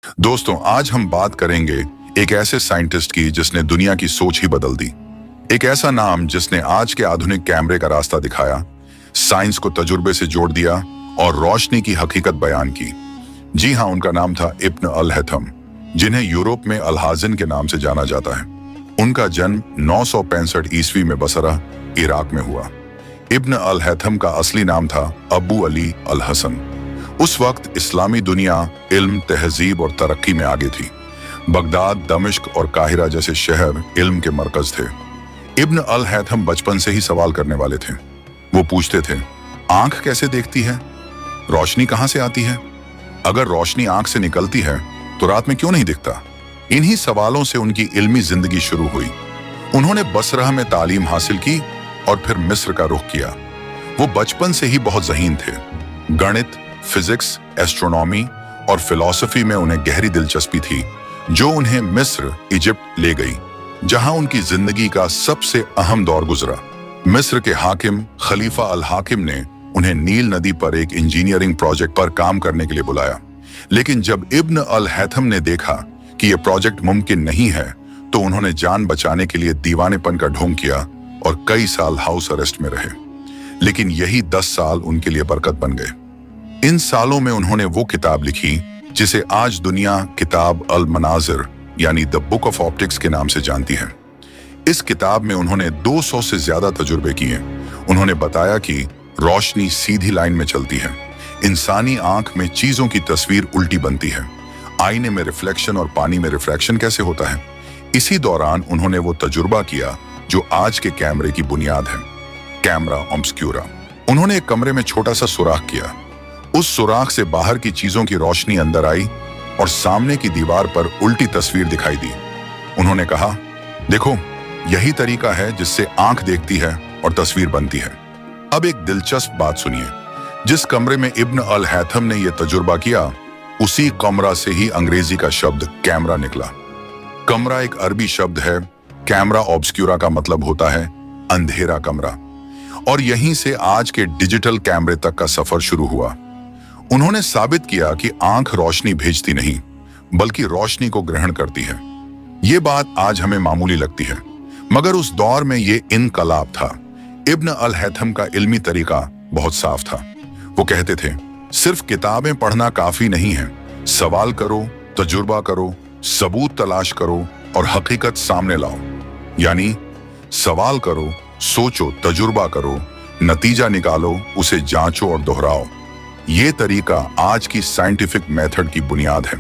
दोस्तों, आज हम बात करेंगे एक ऐसे साइंटिस्ट की जिसने दुनिया की सोच ही बदल दी। एक ऐसा नाम जिसने आज के आधुनिक कैमरे का रास्ता दिखाया, साइंस को तजुर्बे से जोड़ दिया और रोशनी की हकीकत बयान की। जी हाँ, उनका नाम था इब्न अल हैथम, जिन्हें यूरोप में अल हाज़िन के नाम से जाना जाता है। उनका जन्म 965 ईस्वी में बसरा, इराक में हुआ। इब्न अल हैथम का असली नाम था अबू अली अल हसन। उस वक्त इस्लामी दुनिया इल्म, तहजीब और तरक्की में आगे थी। बगदाद, दमिश्क और काहिरा जैसे शहर इल्म के मरकज थे। इब्न अल हैथम बचपन से ही सवाल करने वाले थे। वो पूछते थे, आंख कैसे देखती है? रोशनी कहाँ से आती है? अगर रोशनी आंख से निकलती है तो रात में क्यों नहीं दिखता? इन्हीं सवालों से उनकी इल्मी जिंदगी शुरू हुई। उन्होंने बसरा में तालीम हासिल की और फिर मिस्र का रुख किया। वो बचपन से ही बहुत ज़हीन थे। गणित, फिजिक्स, एस्ट्रोनॉमी और फिलॉसफी में उन्हें गहरी दिलचस्पी थी, जो उन्हें मिस्र, इजिप्ट ले गई, जहां उनकी जिंदगी का सबसे अहम दौर गुजरा। मिस्र के हाकिम खलीफा अल हाकिम ने उन्हें नील नदी पर एक इंजीनियरिंग प्रोजेक्ट पर काम करने के लिए बुलाया। लेकिन जब इब्न अल हैथम ने देखा कि यह प्रोजेक्ट मुमकिन नहीं है, तो उन्होंने जान बचाने के लिए दीवानेपन का ढोंग किया और कई साल हाउस अरेस्ट में रहे। लेकिन यही 10 साल उनके लिए बरकत बन गए। इन सालों में उन्होंने वो किताब लिखी जिसे आज दुनिया किताब अल मनाजिर यानी द बुक ऑफ ऑप्टिक्स के नाम से जानती है। इस किताब में उन्होंने 200 से ज्यादा तजुर्बे किए। उन्होंने बताया कि रोशनी सीधी लाइन में चलती है, इंसानी आंख में चीजों की तस्वीर उल्टी बनती है, आईने में रिफ्लेक्शन और पानी में रिफ्रैक्शन कैसे होता है। इसी दौरान उन्होंने वो तजुर्बा किया जो आज के कैमरे की बुनियाद है, कैमरा ऑब्स्क्यूरा। उन्होंने एक कमरे में छोटा सा सुराख किया। उस सुराख से बाहर की चीजों की रोशनी अंदर आई और सामने की दीवार पर उल्टी तस्वीर दिखाई दी। उन्होंने कहा, देखो, यही तरीका है जिससे आंख देखती है और तस्वीर बनती है। अब एक दिलचस्प बात सुनिए। जिस कमरे में इब्न अल हैथम ने यह तजुर्बा किया, उसी कमरा से ही अंग्रेजी का शब्द कैमरा निकला। कमरा एक अरबी शब्द है। कैमरा ऑब्स्क्यूरा का मतलब होता है अंधेरा कमरा। और यहीं से आज के डिजिटल कैमरे तक का सफर शुरू हुआ। उन्होंने साबित किया कि आंख रोशनी भेजती नहीं, बल्कि रोशनी को ग्रहण करती है। ये बात आज हमें मामूली लगती है, मगर उस दौर में ये इनकलाब था। इब्न अल हैथम का इल्मी तरीका बहुत साफ था। वो कहते थे, सिर्फ किताबें पढ़ना काफी नहीं है, सवाल करो, तजुर्बा करो, सबूत तलाश करो और हकीकत सामने लाओ। यानी सवाल करो, सोचो, तजुर्बा करो, नतीजा निकालो, उसे जांचो और दोहराओ। ये तरीका आज की साइंटिफिक मेथड की बुनियाद है।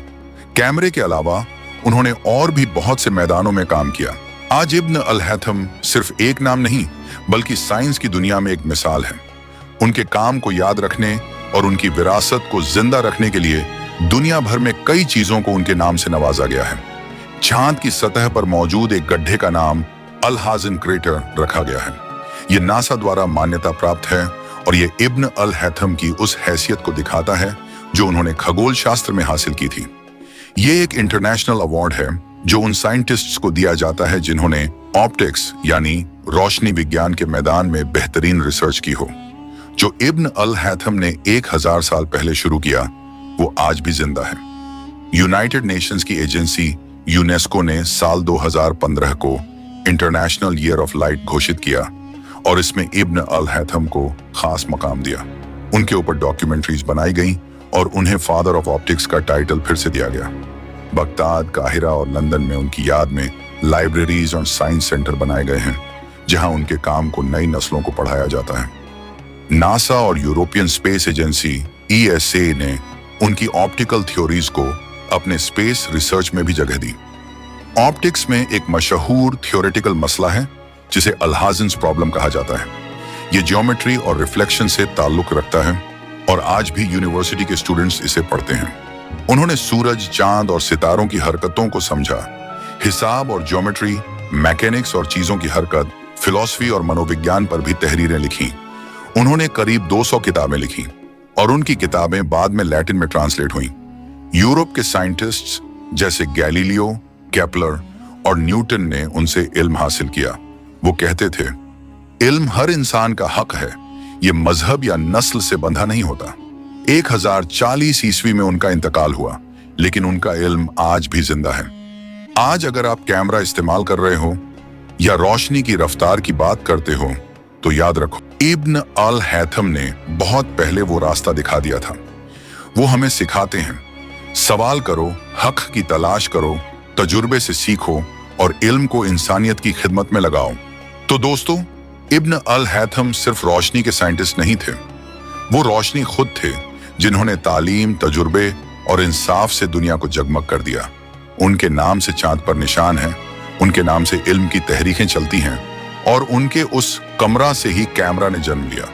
कैमरे के अलावा उन्होंने और भी बहुत से मैदानों में काम किया। आज इब्न अल हैथम सिर्फ एक नाम नहीं, बल्कि साइंस की दुनिया में एक मिसाल है। उनके काम को याद रखने और उनकी विरासत को जिंदा रखने के लिए दुनिया भर में कई चीजों को उनके नाम से नवाजा गया है। चांद की सतह पर मौजूद एक गड्ढे का नाम अल हाज़िन क्रेटर रखा गया है। ये नासा द्वारा मान्यता प्राप्त है और ये इब्न अल हैथम की उस हैसियत को दिखाता है जो उन्होंने खगोल शास्त्र में हासिल की थी। ये एक इंटरनेशनल अवार्ड है जो उन साइंटिस्ट्स को दिया जाता है जिन्होंने ऑप्टिक्स यानी रोशनी विज्ञान के मैदान में बेहतरीन रिसर्च की हो। जो इब्न अल हैथम ने 1000 साल पहले शुरू किया, वो आज भी जिंदा है। यूनाइटेड नेशंस की एजेंसी यूनेस्को ने साल 2015 को इंटरनेशनल ईयर ऑफ लाइट घोषित किया और इसमें इब्न अल हैथम को खास मकाम दिया। उनके ऊपर डॉक्यूमेंट्रीज बनाई गई और उन्हें फादर ऑफ ऑप्टिक्स का टाइटल फिर से दिया गया। बगदाद, काहिरा और लंदन में उनकी याद में लाइब्रेरीज और साइंस सेंटर बनाए गए हैं, जहां उनके काम को नई नस्लों को पढ़ाया जाता है। नासा और यूरोपियन स्पेस एजेंसी ESA ने उनकी ऑप्टिकल थ्योरीज को अपने स्पेस रिसर्च में भी जगह दी। ऑप्टिक्स में एक मशहूर थ्योरेटिकल मसला है जिसे अल हाज़िन प्रॉब्लम कहा जाता है। ये ज्योमेट्री और रिफ्लेक्शन से ताल्लुक रखता है और आज भी यूनिवर्सिटी के स्टूडेंट्स इसे पढ़ते हैं। उन्होंने सूरज, चांद और सितारों की हरकतों को समझा। हिसाब और ज्योमेट्री, मैकेनिक्स और चीजों की हरकत, फिलॉसफी और मनोविज्ञान पर भी तहरीरें लिखी। उन्होंने करीब 200 किताबें लिखी और उनकी किताबें बाद में लैटिन में ट्रांसलेट हुई। यूरोप के साइंटिस्ट्स जैसे गैलीलियो, केपलर और न्यूटन ने उनसे इल्म हासिल किया। वो कहते थे, इल्म हर इंसान का हक है, ये मजहब या नस्ल से बंधा नहीं होता। 1040 ईस्वी में उनका इंतकाल हुआ, लेकिन उनका इल्म आज भी जिंदा है। आज अगर आप कैमरा इस्तेमाल कर रहे हो या रोशनी की रफ्तार की बात करते हो, तो याद रखो, इब्न अल हैथम ने बहुत पहले वो रास्ता दिखा दिया था। वो हमें सिखाते हैं, सवाल करो, हक की तलाश करो, तजुर्बे से सीखो और इल्म को इंसानियत की खिदमत में लगाओ। तो दोस्तों, इब्न अल हैथम सिर्फ रोशनी के साइंटिस्ट नहीं थे, वो रोशनी खुद थे, जिन्होंने तालीम, तजुर्बे और इंसाफ से दुनिया को जगमग कर दिया। उनके नाम से चांद पर निशान है, उनके नाम से इल्म की तहरीकें चलती हैं और उनके उस कमरा से ही कैमरा ने जन्म लिया।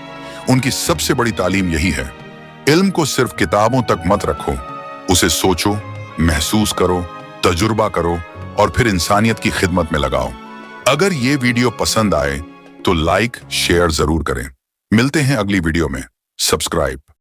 उनकी सबसे बड़ी तालीम यही है, इल्म को सिर्फ किताबों तक मत रखो, उसे सोचो, महसूस करो, तजुर्बा करो और फिर इंसानियत की खिदमत में लगाओ। अगर ये वीडियो पसंद आए तो लाइक, शेयर जरूर करें। मिलते हैं अगली वीडियो में। सब्सक्राइब।